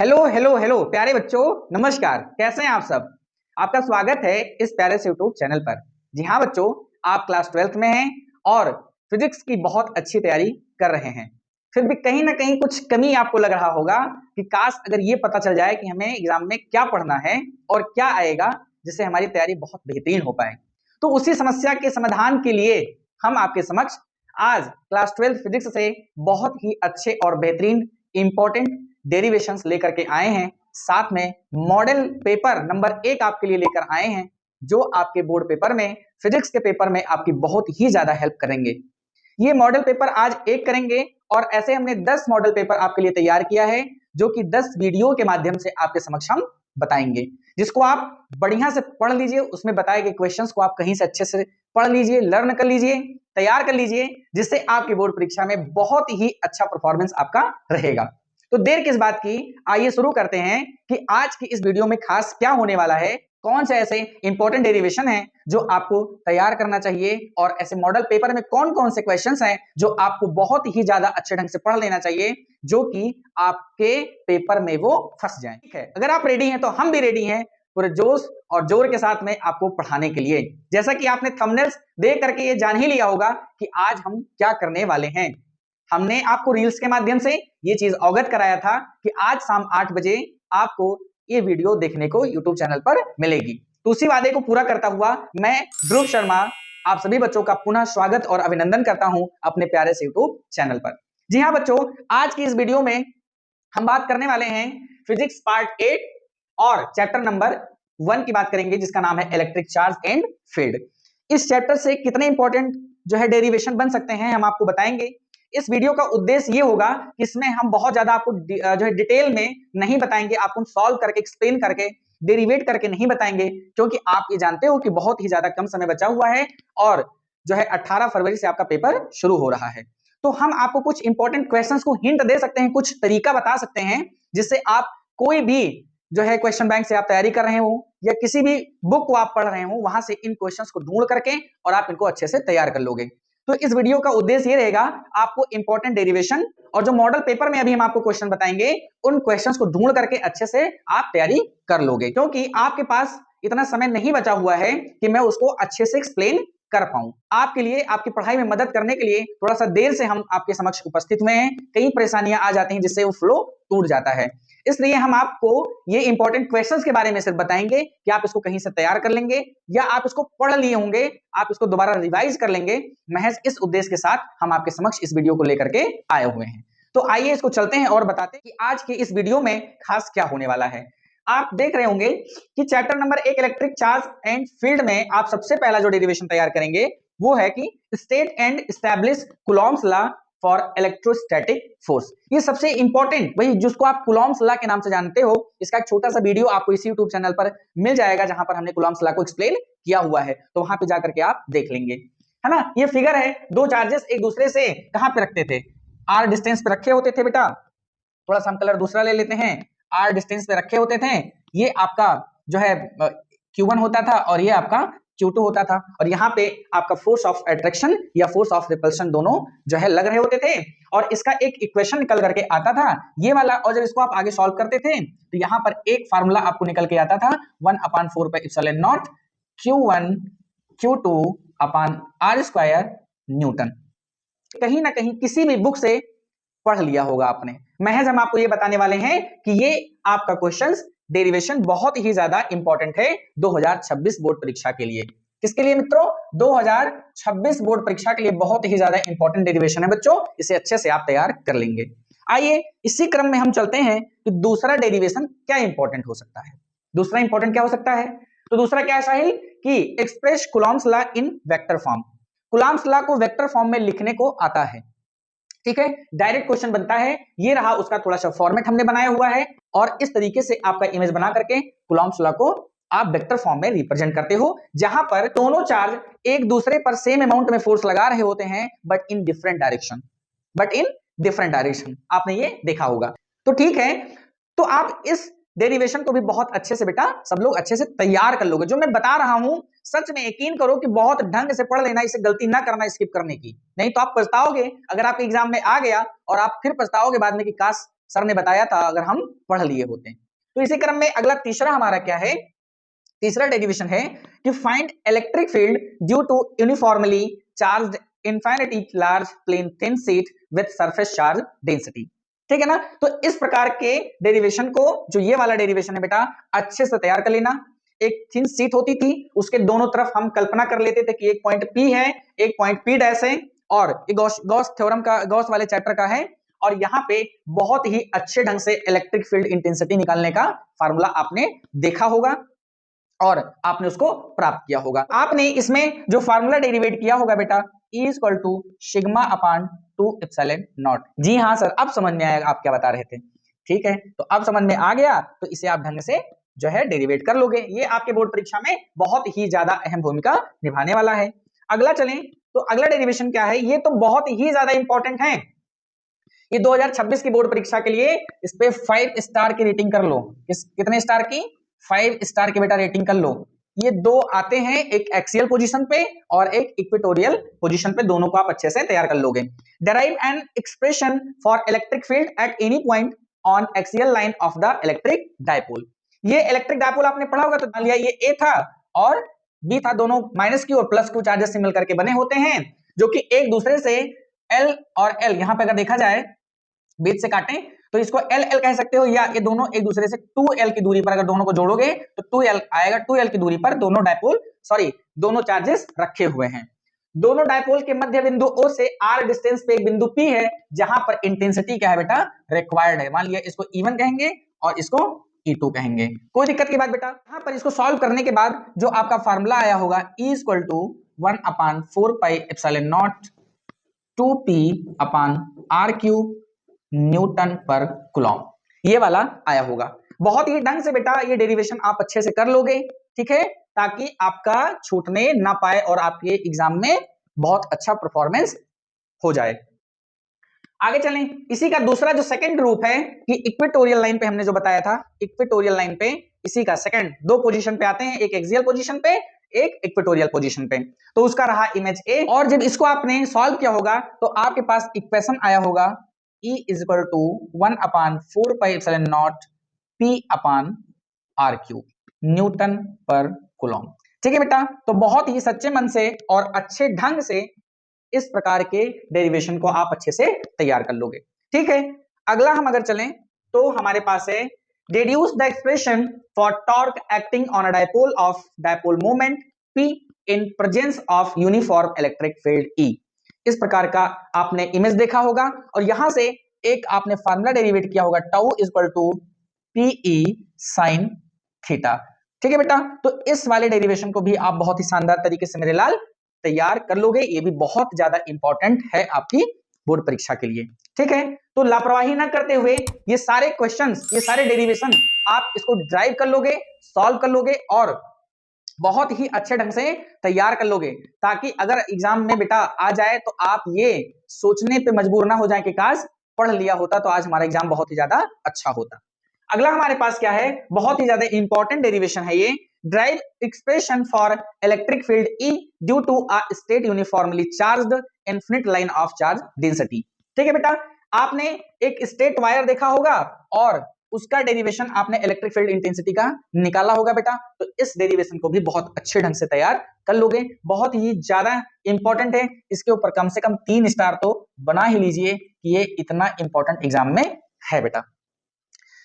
Hello hello hello प्यारे बच्चों, नमस्कार। कैसे हैं आप सब? आपका स्वागत है इस प्यारे से यूट्यूब चैनल पर। जी हाँ बच्चों, आप क्लास 12th में हैं और फिजिक्स की बहुत अच्छी तैयारी कर रहे हैं। फिर भी कहीं ना कहीं कुछ कमी आपको लग रहा होगा कि काश अगर ये पता चल जाए कि हमें एग्जाम में क्या पढ़ना है और क्या आएगा, जिससे हमारी तैयारी बहुत बेहतरीन हो पाए। तो उसी समस्या के समाधान के लिए हम आपके समक्ष आज क्लास 12 फिजिक्स से बहुत ही अच्छे और बेहतरीन इंपॉर्टेंट डेरिवेशंस लेकर के आए हैं। साथ में मॉडल पेपर नंबर 1 आपके लिए लेकर आए हैं, जो आपके बोर्ड पेपर में, फिजिक्स के पेपर में आपकी बहुत ही ज्यादा हेल्प करेंगे। ये मॉडल पेपर आज एक करेंगे और ऐसे हमने 10 मॉडल पेपर आपके लिए तैयार किया है, जो कि 10 वीडियो के माध्यम से आपके समक्ष हम बताएंगे, जिसको आप बढ़िया से पढ़ लीजिए। उसमें बताए गए क्वेश्चंस को आप कहीं से अच्छे से पढ़ लीजिए, लर्न कर लीजिए, तैयार कर लीजिए, जिससे आपकी बोर्ड परीक्षा में बहुत ही अच्छा परफॉर्मेंस आपका रहेगा। तो देर किस बात की, आइए शुरू करते हैं कि आज की इस वीडियो में खास क्या होने वाला है, कौन से ऐसे इंपॉर्टेंट डेरिवेशन हैं जो आपको तैयार करना चाहिए, और ऐसे मॉडल पेपर में कौन कौन से क्वेश्चंस हैं जो आपको बहुत ही ज्यादा अच्छे ढंग से पढ़ लेना चाहिए, जो कि आपके पेपर में वो फंस जाएं। ठीक है, अगर आप रेडी हैं तो हम भी रेडी हैं, पूरे जोश और जोर के साथ में आपको पढ़ाने के लिए। जैसा कि आपने थंबनेल्स देख करके ये जान ही लिया होगा कि आज हम क्या करने वाले हैं। हमने आपको रील्स के माध्यम से ये चीज अवगत कराया था कि आज शाम 8 बजे आपको ये वीडियो देखने को YouTube चैनल पर मिलेगी। तो उसी वादे को पूरा करता हुआ मैं ध्रुव शर्मा आप सभी बच्चों का पुनः स्वागत और अभिनंदन करता हूं अपने प्यारे से YouTube चैनल पर। जी हाँ बच्चों, आज की इस वीडियो में हम बात करने वाले हैं फिजिक्स पार्ट 8 और चैप्टर नंबर 1 की बात करेंगे, जिसका नाम है इलेक्ट्रिक चार्ज एंड फील्ड। इस चैप्टर से कितने इंपॉर्टेंट जो है डेरिवेशन बन सकते हैं हम आपको बताएंगे। इस वीडियो का उद्देश्य ये होगा कि इसमें हम बहुत ज्यादा आपको जो है डिटेल में नहीं बताएंगे, आपको सॉल्व करके, एक्सप्लेन करके, डेरिवेट करके नहीं बताएंगे, क्योंकि आप ये जानते हो कि बहुत ही ज्यादा कम समय बचा हुआ है और जो है 18 फरवरी से आपका पेपर शुरू हो रहा है। तो हम आपको कुछ इंपॉर्टेंट क्वेश्चंस को हिंट दे सकते हैं, कुछ तरीका बता सकते हैं, जिससे आप कोई भी जो है क्वेश्चन बैंक से आप तैयारी कर रहे हो या किसी भी बुक को आप पढ़ रहे हो, वहां से इन क्वेश्चंस को ढूंढ करके और आप इनको अच्छे से तैयार कर लोगे। तो इस वीडियो का उद्देश्य ये रहेगा, आपको इंपॉर्टेंट डेरिवेशन और जो मॉडल पेपर में अभी हम आपको क्वेश्चन बताएंगे, उन क्वेश्चंस को ढूंढ करके अच्छे से आप तैयारी कर लोगे, क्योंकि आपके पास इतना समय नहीं बचा हुआ है कि मैं उसको अच्छे से एक्सप्लेन कर पाऊं। आपके लिए, आपकी पढ़ाई में मदद करने के लिए थोड़ा सा देर से हम आपके समक्ष उपस्थित हुए हैं। कई परेशानियां आ जाती हैं जिससे वो फ्लो टूट जाता है, इसलिए हम आपको ये इंपॉर्टेंट क्वेश्चंस के बारे में सिर्फ बताएंगे कि आप इसको कहीं से तैयार कर लेंगे या आप इसको पढ़ लिए होंगे, आप इसको दोबारा रिवाइज कर लेंगे। महज इस उद्देश्य के साथ हम आपके समक्ष इस वीडियो को लेकर के आए हुए हैं। तो आइए इसको चलते हैं और बताते हैं कि आज के इस वीडियो में खास क्या होने वाला है। आप देख रहे होंगे कि chapter number 1 electric charge and field में आप सबसे पहला जो डेरिवेशन तैयार करेंगे वो है कि state and establish Coulomb's law for electrostatic force. ये सबसे इंपॉर्टेंट, वही जिसको आप कूलॉम्स लॉ के नाम से जानते हो, इसका एक छोटा सा वीडियो आपको इसी यूट्यूब चैनल पर मिल जाएगा, जहां पर हमने कूलॉम्स लॉ को एक्सप्लेन किया हुआ है, तो वहां पे जाकर के आप देख लेंगे, है ना। ये फिगर है, दो चार्जेस एक दूसरे से कहां पे रखते थे, आर डिस्टेंस पे रखे होते थे बेटा। थोड़ा सा हम कलर दूसरा ले लेते हैं, आर डिस्टेंस पे रखे होते थे। ये आपका जो है Q1 होता था और ये आपका Q2 होता था, और यहाँ पे आपका फोर्स ऑफ अट्रैक्शन या फोर्स ऑफ रिपल्शन दोनों जो है लग रहे होते थे, और इसका एक इक्वेशन निकल करके आता था ये वाला। और जब इसको आप आगे सॉल्व करते थे तो यहाँ पर एक फार्मूला आपको निकल के आता था 1/4 Q1 Q2 R² न्यूटन। कहीं ना कहीं किसी भी बुक से पढ़ लिया होगा आपने। महज हम आपको ये बताने वाले हैं कि ये आपका क्वेश्चंस डेरिवेशन बहुत ही ज्यादा इंपॉर्टेंट है 2026 बोर्ड परीक्षा के लिए। किसके लिए मित्रों? 2026 बोर्ड परीक्षा के लिए बहुत ही ज्यादा इंपॉर्टेंट डेरिवेशन है बच्चों, इसे अच्छे से आप तैयार कर लेंगे। आइए इसी क्रम में हम चलते हैं कि दूसरा डेरिवेशन क्या इंपॉर्टेंट हो सकता है। दूसरा इंपॉर्टेंट क्या हो सकता है? तो दूसरा क्या है साहिल, कि express Coulomb's law in vector form. Coulomb's law को वेक्टर फॉर्म में लिखने को आता है, ठीक है। डायरेक्ट क्वेश्चन बनता है, ये रहा उसका थोड़ा सा फॉर्मेट हमने बनाया हुआ है, और इस तरीके से आपका इमेज बना करके कूलॉम्स लॉ को आप वेक्टर फॉर्म में रिप्रेजेंट करते हो, जहां पर दोनों चार्ज एक दूसरे पर सेम अमाउंट में फोर्स लगा रहे होते हैं, बट इन डिफरेंट डायरेक्शन। आपने ये देखा होगा, तो ठीक है। तो आप इस डेरिवेशन को भी बहुत अच्छे से बेटा सब लोग अच्छे से तैयार कर लोगे। जो मैं बता रहा हूं सच में यकीन करो कि बहुत ढंग से पढ़ लेना, इसे गलती ना करना स्किप करने की, नहीं तो आप पछताओगे। अगर आपके एग्जाम में आ गया और आप फिर पछताओगे बाद में कि काश सर ने बताया था अगर हम पढ़ लिए होते। तो इसी क्रम में अगला तीसरा हमारा क्या है, तीसरा डेरिवेशन है कि find electric field due to uniformly charged infinity large plane thin sheet with surface charge density. ठीक है ना। तो इस प्रकार के डेरिवेशन को, जो ये वाला डेरिवेशन है बेटा, अच्छे से तैयार कर लेना। एक थिन शीट होती थी, उसके दोनों तरफ हम कल्पना कर लेते थे कि एक पॉइंट P है, एक पॉइंट P डैश है, और गॉस थ्योरम का, गॉस वाले चैप्टर का है, और यहाँ पे बहुत ही अच्छे ढंग से इलेक्ट्रिक फील्ड इंटेंसिटी निकालने का फार्मूला आपने देखा होगा और आपने उसको प्राप्त किया होगा। आपने इसमें जो फार्मूला डेरिवेट किया होगा बेटा, E equal to sigma upon 2 epsilon naught. जी हाँ सर, अब समझ में आया आप क्या बता रहे थे। ठीक है, तो अब समझ में आ गया, तो इसे आप ढंग से जो है डेरिवेट कर लोगे। ये आपके बोर्ड परीक्षा में बहुत ही ज्यादा अहम भूमिका निभाने वाला है। अगला चलें, तो अगला डेरिवेशन क्या है, ये तो बहुत ही ज्यादा इंपॉर्टेंट है। ये 2026 की बोर्ड परीक्षा के लिए इस पे 5 स्टार की रेटिंग कर लो। कितने स्टार की? 5 स्टार की बेटा रेटिंग कर लो। ये दो आते हैं, एक एक्सियल पोजीशन पे और एक इक्वेटोरियल पोजीशन पे, दोनों को आप अच्छे से तैयार कर लोगे। Derive an expression for electric field at any point on axial line of the electric dipole. ये इलेक्ट्रिक डायपोल आपने पढ़ा होगा, तो मान लिया ये ए था और बी था, दोनों माइनस क्यू और प्लस क्यू चार्जेस से मिलकर के बने होते हैं, जो कि एक दूसरे से एल और एल, यहां पे अगर देखा जाए बीच से काटें तो इसको एल एल कह सकते हो, या ये दोनों एक दूसरे से 2l की दूरी पर अगर दोनों को जोड़ोगे तो 2l आएगा। 2l की दूरी पर दोनों डायपोल, सॉरी दोनों चार्जेस रखे हुए हैं। दोनों डायपोल के मध्य बिंदु O से r डिस्टेंस पे एक बिंदु P है, जहां पर इंटेंसिटी क्या है बेटा, रिक्वायर्ड है। मान लिया इसको E1 कहेंगे और इसको E2 कहेंगे। कोई दिक्कत की बात बेटा। यहां पर इसको सॉल्व करने के बाद जो आपका फार्मूला आया होगा, E equal to 1/4 pi epsilon naught 2p upon r cube newton पर कूलॉम, ये वाला आया होगा। बहुत ही ढंग से बेटा ये डेरिवेशन आप अच्छे से कर लोगे, ठीक है, ताकि आपका छूटने ना पाए और आपके एग्जाम में बहुत अच्छा परफॉर्मेंस हो जाए। आगे चलें, इसी का दूसरा जो सेकंड रूप है कि इक्वेटोरियल लाइन पे हमने जो बताया था, इक्वेटोरियल लाइन पे इसी का सेकंड, दो पोजीशन पे आते हैं, एक एक्सियल पोजीशन पे, एक इक्वेटोरियल पोजीशन पे। तो उसका रहा इमेज ए, और जब इसको आपने सॉल्व किया होगा तो आपके पास इक्वेशन आया होगा E is equal to 1/4 pi epsilon not P upon R cube newton पर कूलॉम। ठीक है बेटा, तो बहुत ही सच्चे मन से और अच्छे ढंग से इस प्रकार के डेरिवेशन को आप अच्छे से तैयार कर लोगे। ठीक है, अगला हम अगर चलें तो हमारे पास है deduce the expression for torque acting on a dipole of dipole moment P in presence of uniform electric field E। इस प्रकार का आपने इमेज देखा होगा और यहां से एक आपने फार्मूला डेरिवेट किया होगा, tau equal to PE sine theta. ठीक है बेटा, तो इस वाले डेरिवेशन को भी आप बहुत ही शानदार तरीके से मेरे लाल तैयार कर लोगे। ये भी बहुत ज्यादा इंपॉर्टेंट है आपकी बोर्ड परीक्षा के लिए। ठीक है, तो लापरवाही ना करते हुए ये सारे क्वेश्चंस, ये सारे डेरिवेशन आप इसको ड्राइव कर लोगे, सॉल्व कर लोगे और बहुत ही अच्छे ढंग से तैयार कर लोगे, ताकि अगर एग्जाम में बेटा आ जाए तो आप ये सोचने पे मजबूर ना हो जाए कि काश पढ़ लिया होता तो आज हमारा एग्जाम बहुत ही ज्यादा अच्छा होता। अगला हमारे पास क्या है, बहुत ही ज्यादा इंपॉर्टेंट डेरिवेशन है ये, drive expression for electric field E due to a straight uniformly charged infinite line of charge density. ठीक है बेटा, आपने एक स्टेट वायर देखा होगा और उसका डेरिवेशन आपने इलेक्ट्रिक फील्ड इंटेंसिटी का निकाला होगा बेटा, तो इस डेरिवेशन को भी बहुत अच्छे ढंग से तैयार कर लोगे। बहुत ही ज्यादा इंपॉर्टेंट है, इसके ऊपर कम से कम 3 स्टार तो बना ही लीजिए कि ये इतना इंपॉर्टेंट एग्जाम में है बेटा।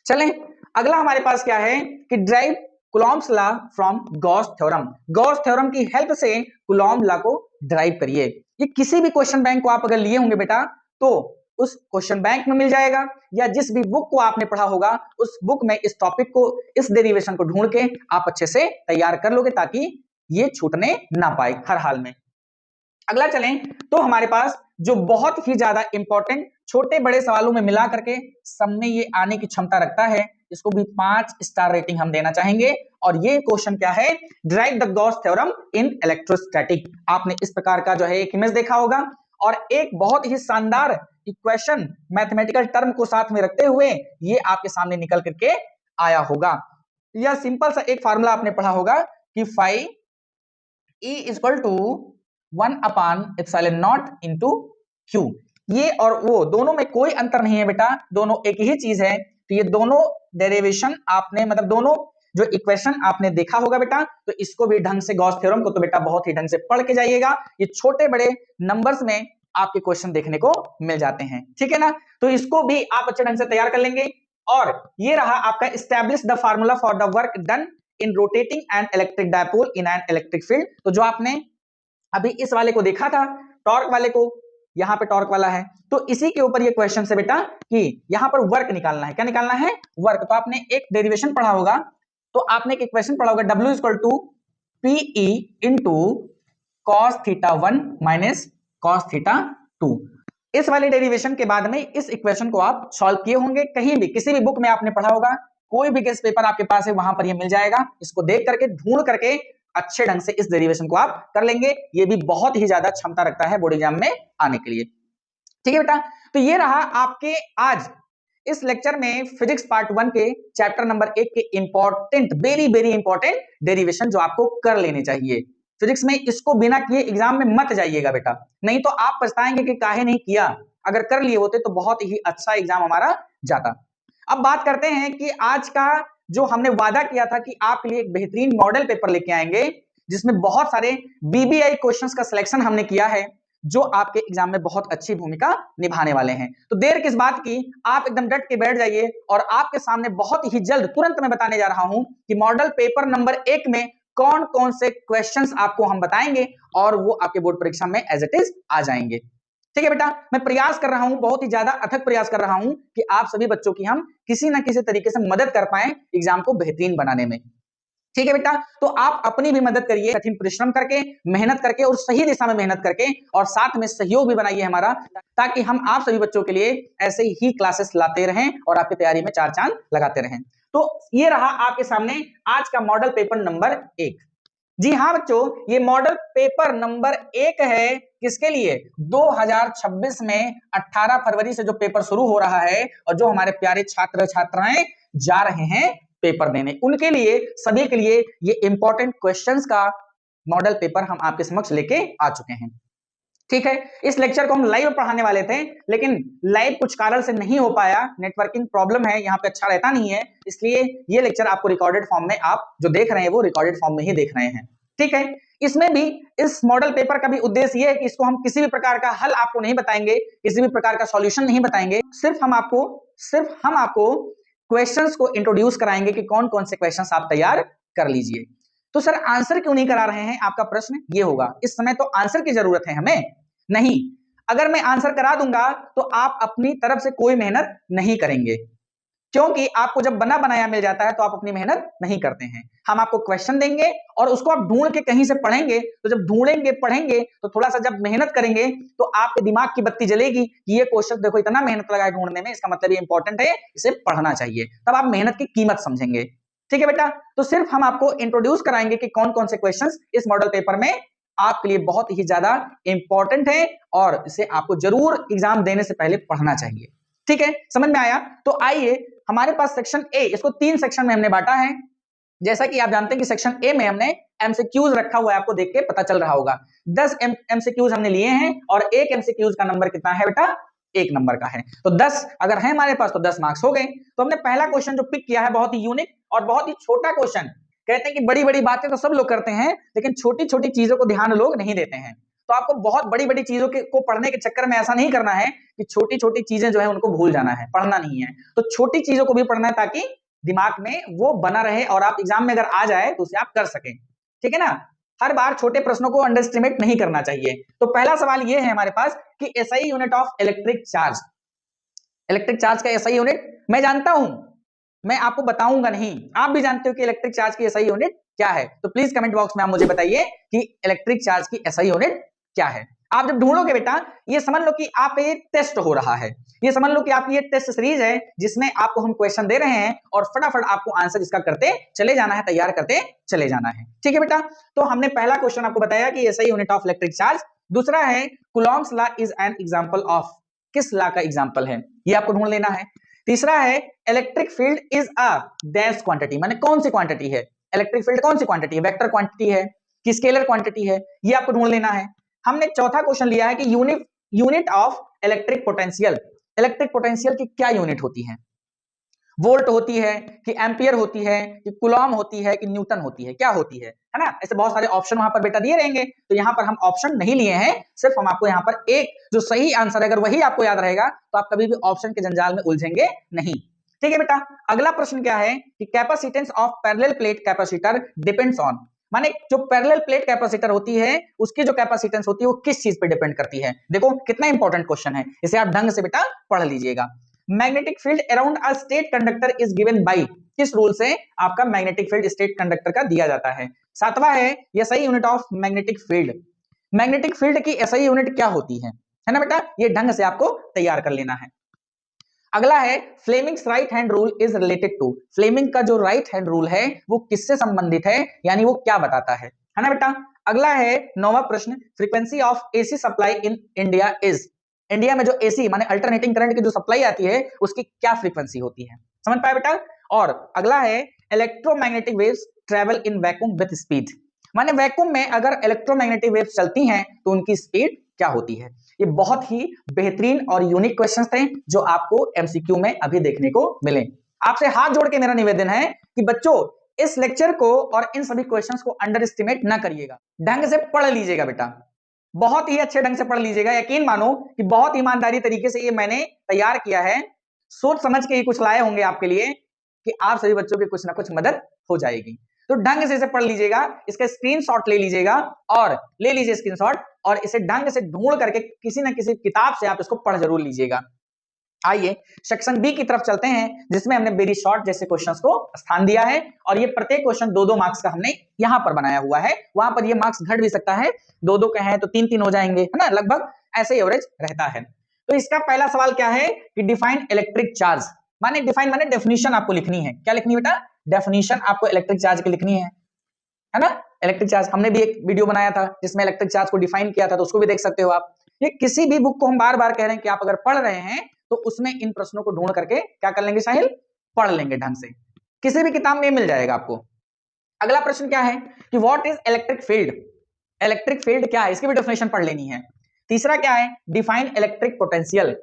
चलें, अगला हमारे पास क्या है कि drive Coulomb's law from Gauss theorem. Gauss theorem की हेल्प से कूलॉम लॉ को ड्राइव करिए। ये किसी भी क्वेश्चन बैंक को आप अगर लिए होंगे बेटा तो उस क्वेश्चन बैंक में मिल जाएगा, या जिस भी बुक को आपने पढ़ा होगा उस बुक में इस टॉपिक को, इस डेरिवेशन को ढूंढ के आप अच्छे से तैयार कर लोगे, ताकि ये छूटने ना पाए हर हाल में। अगला चलें, तो हमारे पास जो बहुत ही ज्यादा इंपॉर्टेंट, छोटे बड़े सवालों में मिला करके सब में ये आने की क्षमता रखता है, इसको भी 5 स्टार रेटिंग हम देना चाहेंगे। और ये क्वेश्चन क्या है, drive the Gauss theorem in electrostatic. आपने इस प्रकार का जो है एक इमेज देखा होगा और एक बहुत ही शानदार इक्वेशन मैथमेटिकल टर्म को साथ में रखते हुए ये आपके सामने निकल करके आया होगा। यह सिंपल सा एक फार्मूला आपने पढ़ा होगा कि फाई E इक्वल टू 1/एप्सिलॉन नॉट इनटू Q। ये और वो दोनों में कोई अंतर नहीं है बेटा, दोनों एक ही चीज है। तो ये दोनों डेरिवेशन आपने मतलब दोनों जो इक्वेशन आपने देखा होगा बेटा, तो इसको भी ढंग से गॉस थ्योरम को तो बेटा बहुत ही ढंग से पढ़ के जाइएगा। ये छोटे बड़े नंबर्स में आपके क्वेश्चन देखने को मिल जाते हैं, ठीक है ना। तो इसको भी आप अच्छे ढंग से तैयार कर लेंगे। और ये रहा आपका establish the formula for the work done in rotating an electric dipole in an electric field. तो जो आपने अभी इस वाले को देखा था, टॉर्क वाले को, यहां पे टॉर्क वाला है, तो इसी के ऊपर ये क्वेश्चन है बेटा कि यहां पर वर्क निकालना है। क्या निकालना है? वर्क। तो आपने एक डेरिवेशन पढ़ा होगा, तो आपने एक इक्वेशन पढ़ा होगा, W equal to PE into cos theta 1 minus cos theta 2। इस वाले डेरिवेशन के बाद में इस इक्वेशन को आप सॉल्व किए होंगे, कहीं भी किसी भी बुक में आपने पढ़ा होगा, कोई भी गेस्ट पेपर आपके पास है वहां पर ये मिल जाएगा। इसको देख करके ढूंढ करके अच्छे ढंग से इस डेरिवेशन को आप कर लेंगे। ये भी बहुत ही ज्यादा क्षमता रखता है बोर्ड एग्जाम में आने के लिए, ठीक है बेटा। तो ये रहा आपके आज इस लेक्चर में फिजिक्स पार्ट 1 के चैप्टर नंबर 1 के important, very very important derivation जो आपको कर लेने चाहिए फिजिक्स में। इसको बिना किए एग्जाम में मत जाइएगा बेटा, नहीं तो आप पछताएंगे कि काहे नहीं किया। अगर कर लिए होते तो बहुत ही अच्छा एग्जाम हमारा जाता। अब बात करते हैं कि आज का जो हमने वादा किया था कि आपके लिए एक बेहतरीन मॉडल पेपर लेके आएंगे, जिसमें बहुत सारे बीबीआई क्वेश्चंस का सिलेक्शन हमने किया है, जो आपके एग्जाम में बहुत अच्छी भूमिका निभाने वाले हैं। तो देर किस बात की, आप एकदम डट के बैठ जाइए। और आपके सामने बहुत ही जल्द तुरंत मैं बताने जा रहा हूं कि मॉडल पेपर नंबर 1 में कौन कौन से क्वेश्चंस आपको हम बताएंगे और वो आपके बोर्ड परीक्षा में एज इट इज आ जाएंगे, ठीक है बेटा। मैं प्रयास कर रहा हूं, बहुत ही ज्यादा अथक प्रयास कर रहा हूं कि आप सभी बच्चों की हम किसी ना किसी तरीके से मदद कर पाए एग्जाम को बेहतरीन बनाने में, ठीक है बेटा। तो आप अपनी भी मदद करिए, कठिन परिश्रम करके, मेहनत करके और सही दिशा में मेहनत करके, और साथ में सहयोग भी बनाइए हमारा, ताकि हम आप सभी बच्चों के लिए ऐसे ही क्लासेस लाते रहें और आपकी तैयारी में चार चांद लगाते रहें। तो ये रहा आपके सामने आज का मॉडल पेपर नंबर 1। जी हाँ बच्चों, ये मॉडल पेपर नंबर 1 है किसके लिए? 2026 में 18 फरवरी से जो पेपर शुरू हो रहा है और जो हमारे प्यारे छात्र छात्राएं जा रहे हैं पेपर देने, उनके लिए, सभी के लिए ये इंपॉर्टेंट क्वेश्चंस का मॉडल पेपर हम आपके समक्ष लेके आ चुके हैं, ठीक है। इस लेक्चर को हम लाइव पढ़ाने वाले थे, लेकिन लाइव कुछ कारण से नहीं हो पाया, नेटवर्किंग प्रॉब्लम है, यहाँ पे अच्छा रहता नहीं है, इसलिए ये लेक्चर आपको रिकॉर्डेड फॉर्म में आप जो देख रहे हैं वो रिकॉर्डेड फॉर्म में ही देख रहे हैं, ठीक है। इसमें भी इस मॉडल पेपर का भी उद्देश्य ये है कि इसको हम किसी भी प्रकार का हल आपको नहीं बताएंगे, किसी भी प्रकार का सॉल्यूशन नहीं बताएंगे, सिर्फ हम आपको क्वेश्चंस को इंट्रोड्यूस कराएंगे कि कौन कौन से क्वेश्चंस आप तैयार कर लीजिए। तो सर आंसर क्यों नहीं करा रहे हैं, आपका प्रश्न ये होगा। इस समय तो आंसर की जरूरत है हमें, नहीं, अगर मैं आंसर करा दूंगा तो आप अपनी तरफ से कोई मेहनत नहीं करेंगे, क्योंकि आपको जब बना बनाया मिल जाता है तो आप अपनी मेहनत नहीं करते हैं। हम आपको क्वेश्चन देंगे और उसको आप ढूंढ के कहीं से पढ़ेंगे, तो जब ढूंढेंगे पढ़ेंगे तो थोड़ा सा जब मेहनत करेंगे तो आपके दिमाग की बत्ती जलेगी कि ये क्वेश्चन देखो इतना मेहनत लगा है ढूंढने में, इसका मतलब ये इंपॉर्टेंट है, इसे पढ़ना चाहिए, तब आप मेहनत की कीमत समझेंगे, ठीक है बेटा। तो सिर्फ हम आपको इंट्रोड्यूस कराएंगे कि कौन कौन से क्वेश्चंस इस मॉडल पेपर में आपके लिए बहुत ही ज्यादा इंपॉर्टेंट है और इसे आपको जरूर एग्जाम देने से पहले पढ़ना चाहिए, ठीक है। समझ में आया? तो आइए, हमारे पास सेक्शन ए, इसको 3 सेक्शन में हमने बांटा है। जैसा कि आप जानते हैं कि सेक्शन ए में हमने एमसीक्यूज रखा हुआ है, आपको देख के पता चल रहा होगा। 10 एमसीक्यूज हमने लिए हैं और एक एमसीक्यूज का नंबर कितना है बेटा? 1 नंबर का है। तो 10 अगर है हमारे पास तो 10 मार्क्स हो गए। तो हमने पहला क्वेश्चन जो पिक किया है बहुत ही यूनिक और बहुत ही छोटा क्वेश्चन। कहते हैं कि बड़ी बड़ी बातें तो सब लोग करते हैं, लेकिन छोटी छोटी चीजों को ध्यान लोग नहीं देते हैं। तो आपको बहुत बड़ी बड़ी चीजों को पढ़ने के चक्कर में ऐसा नहीं करना है कि छोटी छोटी चीजें जो है उनको भूल जाना है, पढ़ना नहीं है। तो छोटी चीजों को भी पढ़ना है ताकि दिमाग में वो बना रहे और आप एग्जाम में अगर आ जाए तो उसे आप कर सकें, ठीक है ना। हर बार छोटे प्रश्नों को अंडर एस्टिमेट नहीं करना चाहिए। तो पहला सवाल ये है हमारे पास कि SI unit of electric charge, electric charge का एसआई यूनिट मैं जानता हूं, मैं आपको बताऊंगा नहीं, आप भी जानते हो कि इलेक्ट्रिक चार्ज की एसआई यूनिट क्या है। तो प्लीज कमेंट बॉक्स में आप मुझे बताइए कि इलेक्ट्रिक चार्ज की एसआई यूनिट क्या है। आप जब ढूंढोगे बेटा, ये समझ लो कि आप ये टेस्ट हो रहा है, ये समझ लो कि आपकी ये टेस्ट सीरीज है जिसमें आपको हम क्वेश्चन दे रहे हैं और फटाफट आपको आंसर इसका करते चले जाना है, तैयार करते चले जाना है, ठीक है बेटा। तो हमने पहला क्वेश्चन आपको बताया कि SI unit of electric charge. दूसरा है Coulomb's law is an example of, किस लॉ का एग्जांपल है ये आपको ढूंढ लेना है। तीसरा है electric field is a dash quantity, माने कौन सी क्वांटिटी है, इलेक्ट्रिक फील्ड कौन सी क्वांटिटी है, वेक्टर क्वांटिटी है कि स्केलर क्वांटिटी है, ये आपको ढूंढ लेना है। हमने चौथा क्वेश्चन लिया है कि unit of electric potential, electric potential की क्या यूनिट होती है? वोल्ट होती है कि एम्पियर होती है कि कूलॉम होती है कि न्यूटन होती है, क्या होती है ना? ऐसे बहुत सारे ऑप्शन वहां पर बेटा दिए रहेंगे, तो यहाँ पर हम ऑप्शन नहीं लिए हैं, सिर्फ हम आपको यहाँ पर एक जो सही आंसर है अगर वही आपको याद रहेगा तो आप कभी भी ऑप्शन के जंजाल में उलझेंगे नहीं। ठीक है बेटा, अगला प्रश्न क्या है कि capacitance of parallel plate capacitor depends on, माने जो पैरेलल प्लेट कैपेसिटर होती है उसकी जो कैपेसिटेंस होती है वो किस चीज पे डिपेंड करती है? देखो कितना इंपॉर्टेंट क्वेश्चन है, इसे आप ढंग से बेटा पढ़ लीजिएगा। Magnetic field around a state conductor is given by, किस रूल से आपका मैग्नेटिक फील्ड स्टेट कंडक्टर का दिया जाता है? सातवां है SI unit of magnetic field, magnetic field की एसआई यूनिट क्या होती है ना बेटा? ये ढंग से आपको तैयार कर लेना है। अगला है Fleming's right hand rule is related to, Fleming का जो राइट हैंड रूल है वो किससे संबंधित है, यानी वो क्या बताता है ना बेटा? अगला है नौवां प्रश्न, frequency of AC supply in India is, India में जो एसी माने अल्टरनेटिंग करंट की जो सप्लाई आती है उसकी क्या फ्रीक्वेंसी होती है? समझ पाए बेटा? और अगला है electromagnetic waves travel in vacuum with speed, माने वैक्यूम में अगर इलेक्ट्रोमैग्नेटिक वेव्स चलती हैं तो उनकी स्पीड क्या होती है? ये बहुत ही बेहतरीन और यूनिक क्वेश्चंस थे जो आपको एमसीक्यू में अभी देखने को मिले। आपसे हाथ जोड़ के मेरा निवेदन है कि बच्चों इस लेक्चर को और इन सभी क्वेश्चंस को अंडर एस्टिमेट ना करिएगा, ढंग से पढ़ लीजिएगा बेटा, बहुत ही अच्छे ढंग से पढ़ लीजिएगा। यकीन मानो कि बहुत ईमानदारी तरीके से ये मैंने तैयार किया है, सोच समझ के ही कुछ लाए होंगे आपके लिए कि आप सभी बच्चों की कुछ ना कुछ मदद हो जाएगी। तो ढंग से इसे पढ़ लीजिएगा, इसका स्क्रीनशॉट ले लीजिएगा और ले लीजिए स्क्रीनशॉट और इसे ढंग से ढूंढ करके किसी न किसी किताब से आप इसको पढ़ जरूर लीजिएगा। आइए सेक्शन बी की तरफ चलते हैं जिसमें हमने वेरी शॉर्ट जैसे क्वेश्चंस को स्थान दिया है और ये प्रत्येक क्वेश्चन 2-2 मार्क्स का हमने यहां पर बनाया हुआ है, वहां पर ये मार्क्स घट भी सकता है, 2-2 के हैं तो 3-3 हो जाएंगे, है ना? लगभग ऐसे एवरेज रहता है। तो इसका पहला सवाल क्या है कि डिफाइन इलेक्ट्रिक चार्ज, माने डिफाइन माने डेफिनेशन आपको लिखनी है, क्या लिखनी है बेटा? डेफिनेशन आपको इलेक्ट्रिक चार्ज की लिखनी है ना? इलेक्ट्रिक चार्ज हमने भी एक वीडियो बनाया था जिसमें इलेक्ट्रिक चार्ज को डिफाइन किया था, तो उसको भी देख सकते हो आप। ये किसी भी बुक को हम बार बार कह रहे हैं कि आप अगर पढ़ रहे हैं तो उसमें इन प्रश्नों को ढूंढ करके क्या कर लेंगे साहिल? पढ़ लेंगे ढंग से, किसी भी किताब में मिल जाएगा आपको। अगला प्रश्न क्या है कि what is electric field, electric field क्या है इसकी भी डेफिनेशन पढ़ लेनी है। तीसरा क्या है डिफाइन इलेक्ट्रिक पोटेंशियल,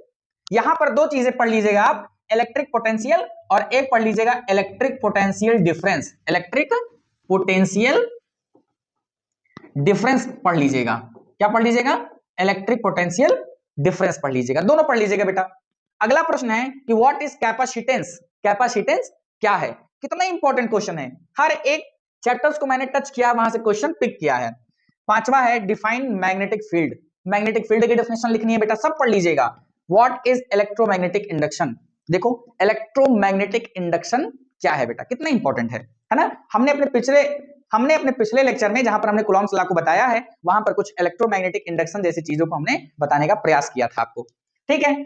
यहां पर दो चीजें पढ़ लीजिएगा आप, इलेक्ट्रिक पोटेंशियल और एक पढ़ लीजिएगा electric potential difference, electric potential difference पढ़ लीजिएगा। क्या पढ़ लीजिएगा? इलेक्ट्रिक पोटेंशियल डिफरेंस पढ़ लीजिएगा, दोनों पढ़ लीजिएगा बेटा। अगला प्रश्न है कि व्हाट इज कैपेसिटेंस, कैपेसिटेंस क्या है? कितना इंपॉर्टेंट क्वेश्चन है, हर एक चैप्टर्स को मैंने टच किया, वहां से क्वेश्चन पिक किया है। पांचवा है define magnetic field, magnetic field की डेफिनेशन लिखनी है बेटा, सब पढ़ लीजिएगा। व्हाट इज इलेक्ट्रोमैग्नेटिक इंडक्शन, देखो इलेक्ट्रोमैग्नेटिक इंडक्शन क्या है बेटा, कितना इंपॉर्टेंट है ना? हमने अपने पिछले लेक्चर में जहां पर हमने कूलॉम्स लॉ को बताया है वहां पर कुछ इलेक्ट्रोमैग्नेटिक इंडक्शन जैसी चीजों को हमने बताने का प्रयास किया था आपको, ठीक है?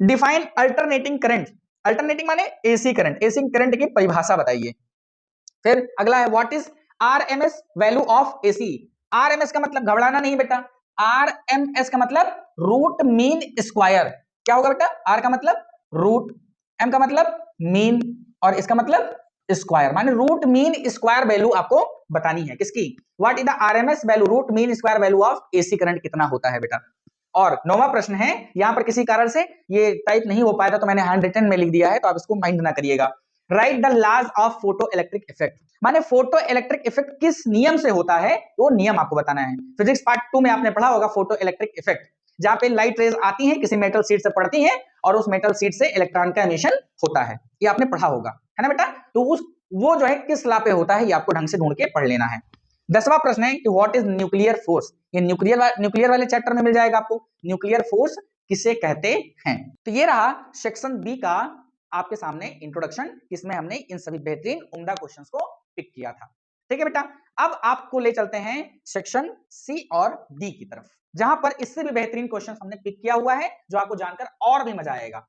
डिफाइन अल्टरनेटिंग करंट, अल्टरनेटिंग माने एसी करंट, एसी करंट की परिभाषा बताइए। फिर अगला है what is RMS value of AC, RMS का मतलब घबराना नहीं बेटा, आरएमएस का मतलब रूट मीन स्क्वायर, क्या होगा बेटा? आर का मतलब रूट, एम का मतलब मीन और इसका मतलब स्क्वायर, माने रूट मीन स्क्वायर वैल्यू आपको बतानी है किसकी? What is the RMS value root mean square value of AC current कितना होता है बेटा? और नौवां प्रश्न है, यहां पर किसी कारण से ये टाइप नहीं हो पाया था तो मैंने हैंड रिटन में लिख दिया है, तो आप इसको माइंड ना करिएगा। Write the laws of photoelectric effect, माने फोटो इलेक्ट्रिक इफेक्ट किस नियम से होता है वो नियम आपको बताना है। फिजिक्स पार्ट 2 में आपने पढ़ा होगा फोटो इलेक्ट्रिक इफेक्ट, जहां पे लाइट रेज आती हैं किसी मेटल शीट से पड़ती हैं और उस मेटल शीट से इलेक्ट्रॉन का एमिशन होता है, ये आपने पढ़ा होगा, है ना बेटा? तो उस वो जो है किस लॉ पे होता है ये आपको ढंग से ढूंढ के पढ़ लेना है। 10वां प्रश्न है कि व्हाट इज न्यूक्लियर फोर्स, ये न्यूक्लियर वाले चैप्टर में मिल जाएगा आपको, न्यूक्लियर फोर्स किसे कहते हैं। तो ये रहा सेक्शन बी का आपके सामने इंट्रोडक्शन, इसमें हमने इन सभी बेहतरीन उम्दा क्वेश्चंस को पिक किया था, ठीक है बेटा? अब आपको ले चलते हैं सेक्शन सी और डी की तरफ, जहां पर इससे भी बेहतरीन क्वेश्चंस हमने पिक किया हुआ है जो आपको जानकर और भी मजा आएगा।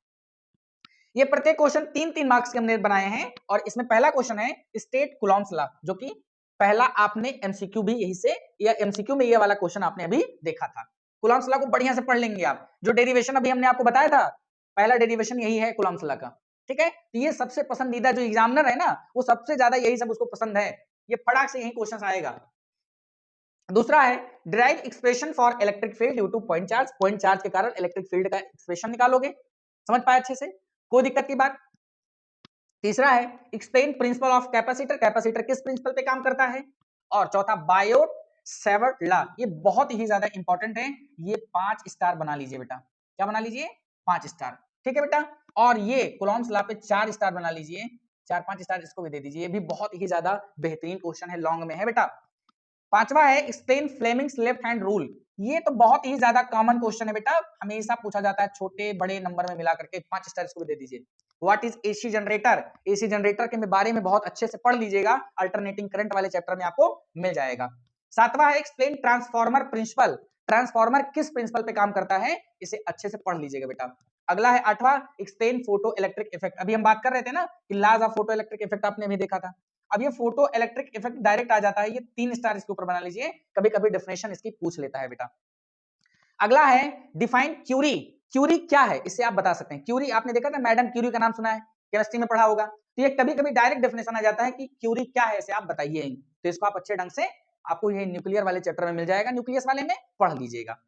ये प्रत्येक क्वेश्चन 3-3 मार्क्स के हमने बनाए हैं और इसमें पहला क्वेश्चन है स्टेट कूलॉम्स लॉ, जो कि पहला आपने एमसीक्यू भी यही से या एमसीक्यू में ये वाला क्वेश्चन आपने अभी देखा था। कूलॉम्स लॉ को बढ़िया से पढ़ लेंगे आप, जो डेरिवेशन अभी हमने आपको बताया था पहला डेरिवेशन यही है कूलॉम्स लॉ का, ठीक है? तो ये सबसे पसंदीदा जो एग्जामिनर है ना वो सबसे ज्यादा यही सब उसको पसंद है, ये फटाक से यही क्वेश्चन आएगा। दूसरा है drive expression for electric field due two point charge के कारण इलेक्ट्रिक फील्ड का एक्सप्रेशन निकालोगे। समझ पाए अच्छे से, कोई दिक्कत की बात। तीसरा है explain principle of capacitor, capacitor किस प्रिंसिपल पे काम करता है। और चौथा बायोट सेवर्ट लॉ, ये बहुत ही ज्यादा इंपॉर्टेंट है, ये 5 स्टार बना लीजिए बेटा। क्या बना लीजिए? 5 स्टार, ठीक है बेटा। और ये कूलॉम्स लॉ पे 4 स्टार बना लीजिए, 4-5 स्टार इसको भी दे दीजिए, ये भी बहुत ही ज्यादा बेहतरीन क्वेश्चन है, लॉन्ग में है बेटा। पांचवा है explain Fleming's left hand rule, ये तो बहुत ही ज्यादा कॉमन क्वेश्चन है बेटा, हमेशा पूछा जाता है, छोटे बड़े नंबर में मिला करके 5 स्टार इसको भी दे दीजिए। What is AC generator, AC generator के बारे में बहुत अच्छे से पढ़ लीजिएगा, अल्टरनेटिंग करंट वाले चैप्टर में आपको मिल जाएगा। सातवां है एक्सप्लेन ट्रांसफॉर्मर प्रिंसिपल, ट्रांसफॉर्मर किस प्रिंसिपल पे काम करता है, इसे अच्छे से पढ़ लीजिएगा बेटा। अगला है आठवां एक्सप्लेन फोटो इलेक्ट्रिक इफेक्ट, अभी हम बात कर रहे थे ना कि laws of photoelectric effect आपने अभी देखा था, अब ये फोटो इलेक्ट्रिक इफेक्ट डायरेक्ट आ जाता है, ये 3 स्टार इसके ऊपर बना लीजिए, कभी कभी डेफिनेशन इसकी पूछ लेता है बेटा। अगला है डिफाइन क्यूरी, क्यूरी क्या है इसे आप बता सकते हैं। क्यूरी आपने देखा था, मैडम क्यूरी का नाम सुना है, केमिस्ट्री में पढ़ा होगा, तो ये कभी कभी डायरेक्ट डेफिनेशन आ जाता है कि क्यूरी क्या है, इसे आप बताइए, तो इसको आप अच्छे ढंग से, आपको ये न्यूक्लियर वाले चैप्टर में मिल जाएगा, न्यूक्लियस वाले में पढ़ लीजिएगा।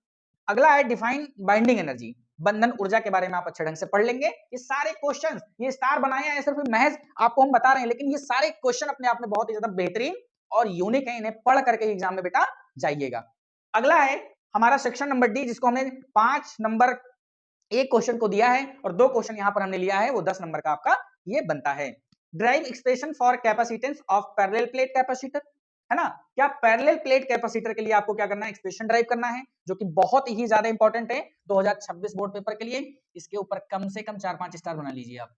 अगला है डिफाइन बाइंडिंग एनर्जी, बंधन ऊर्जा के बारे में आप अच्छे ढंग से पढ़ लेंगे। ये सारे क्वेश्चंस, ये स्टार बनाए हैं सिर्फ महज आपको हम बता रहे हैं, लेकिन ये सारे क्वेश्चन अपने आप में बहुत ही ज्यादा बेहतरीन और यूनिक है, इन्हें पढ़ करके एग्जाम में बेटा जाइएगा। अगला है हमारा सेक्शन नंबर डी, जिसको हमने 5 नंबर एक क्वेश्चन को दिया है और 2 क्वेश्चन यहां पर हमने लिया है, वो 10 नंबर का आपका ये बनता है। Drive expression for capacitance of parallel plate capacitor, है ना, क्या पैरेलल प्लेट कैपेसिटर के लिए आपको क्या करना है, एक्सप्रेशन ड्राइव करना है, जो कि बहुत ही ज्यादा इंपॉर्टेंट है 2026 बोर्ड पेपर के लिए, इसके ऊपर कम से कम 4-5 स्टार बना लीजिए आप।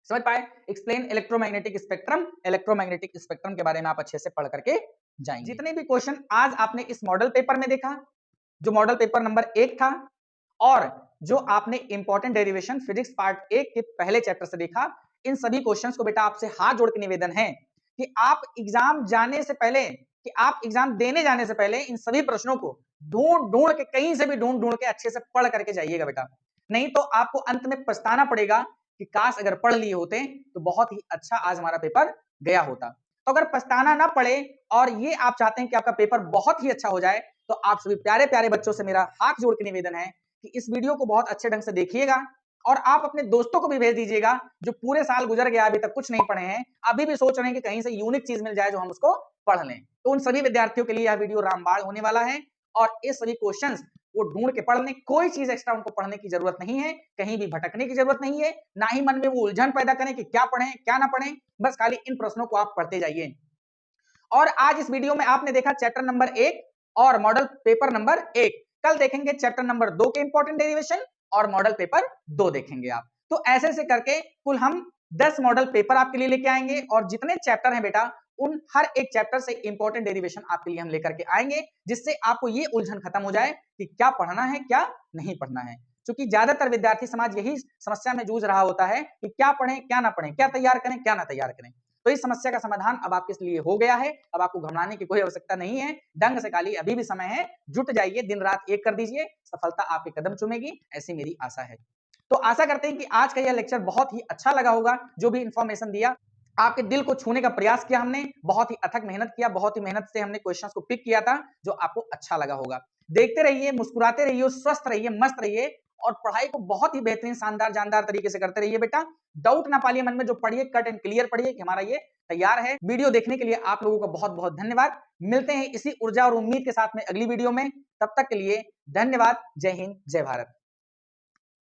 समझ पाए? Explain electromagnetic spectrum, electromagnetic spectrum के बारे में आप अच्छे से पढ़ करके जाएंगे। जितने भी क्वेश्चन आज आपने इस मॉडल पेपर में देखा, जो मॉडल पेपर नंबर 1 था, और जो आपने इंपॉर्टेंट डेरिवेशन फिजिक्स पार्ट 1 के पहले चैप्टर से देखा, इन सभी क्वेश्चंस को बेटा आपसे हाथ जोड़ के निवेदन है कि आप एग्जाम जाने से पहले, कि आप एग्जाम देने जाने से पहले इन सभी प्रश्नों को ढूंढ ढूंढ के, कहीं से भी ढूंढ ढूंढ के अच्छे से पढ़ करके जाइएगा बेटा, नहीं तो आपको अंत में पछताना पड़ेगा कि काश अगर पढ़ लिए होते तो बहुत ही अच्छा आज हमारा पेपर गया होता। तो अगर पछताना ना पड़े और ये आप चाहते हैं कि आपका पेपर बहुत ही अच्छा हो जाए, तो आप सभी प्यारे प्यारे बच्चों से मेरा हाथ जोड़ के निवेदन है कि इस वीडियो को बहुत अच्छे ढंग से देखिएगा और आप अपने दोस्तों को भी भेज दीजिएगा, जो पूरे साल गुजर गया अभी तक कुछ नहीं पढ़े हैं, अभी भी सोच रहे हैं कि कहीं से यूनिक चीज मिल जाए जो हम उसको पढ़ लें, तो उन सभी विद्यार्थियों के लिए यह वीडियो रामबाण होने वाला है। और ये सभी क्वेश्चंस वो ढूंढ के पढ़ लें, कोई चीज एक्स्ट्रा उनको पढ़ने की जरूरत नहीं है, कहीं भी भटकने की जरूरत नहीं है, ना ही मन में वो उलझन पैदा करें कि क्या पढ़ें क्या ना पढ़ें, बस खाली इन प्रश्नों को आप पढ़ते जाइए। और आज इस वीडियो में आपने देखा चैप्टर नंबर 1 और मॉडल पेपर नंबर 1, कल देखेंगे चैप्टर नंबर 2 के इंपॉर्टेंट डेरिवेशन और मॉडल पेपर 2 देखेंगे आप। तो ऐसे ऐसे करके कुल हम 10 मॉडल पेपर आपके लिए लेके आएंगे, और जितने चैप्टर हैं बेटा उन हर एक चैप्टर से इंपॉर्टेंट डेरिवेशन आपके लिए हम लेकर के आएंगे, जिससे आपको ये उलझन खत्म हो जाए कि क्या पढ़ना है क्या नहीं पढ़ना है। क्योंकि ज्यादातर विद्यार्थी समाज यही समस्या में जूझ रहा होता है कि क्या पढ़ें क्या ना पढ़ें, क्या तैयार करें क्या ना तैयार करें। तो इस समस्या का समाधान अब आपके लिए हो गया है, अब आपको घबराने की कोई आवश्यकता नहीं है, ढंग से खाली अभी भी समय है, जुट जाइए, दिन रात एक कर दीजिए, सफलता आपके कदम चूमेगी, ऐसी मेरी आशा है। तो आशा करते हैं कि आज का यह लेक्चर बहुत ही अच्छा लगा होगा, जो भी इंफॉर्मेशन दिया आपके दिल को छूने का प्रयास किया हमने, बहुत ही अथक मेहनत किया, बहुत ही मेहनत से हमने क्वेश्चंस को पिक किया था, जो आपको अच्छा लगा होगा। देखते रहिए, मुस्कुराते रहिए, स्वस्थ रहिए, मस्त रहिए, और पढ़ाई को बहुत ही बेहतरीन शानदार जानदार तरीके से करते रहिए बेटा। डाउट ना पालिए मन में, जो पढ़िए कट एंड क्लियर पढ़िए कि हमारा ये तैयार है। वीडियो देखने के लिए आप लोगों का बहुत बहुत धन्यवाद। मिलते हैं इसी ऊर्जा और उम्मीद के साथ में अगली वीडियो में, तब तक के लिए धन्यवाद। जय हिंद जय भारत।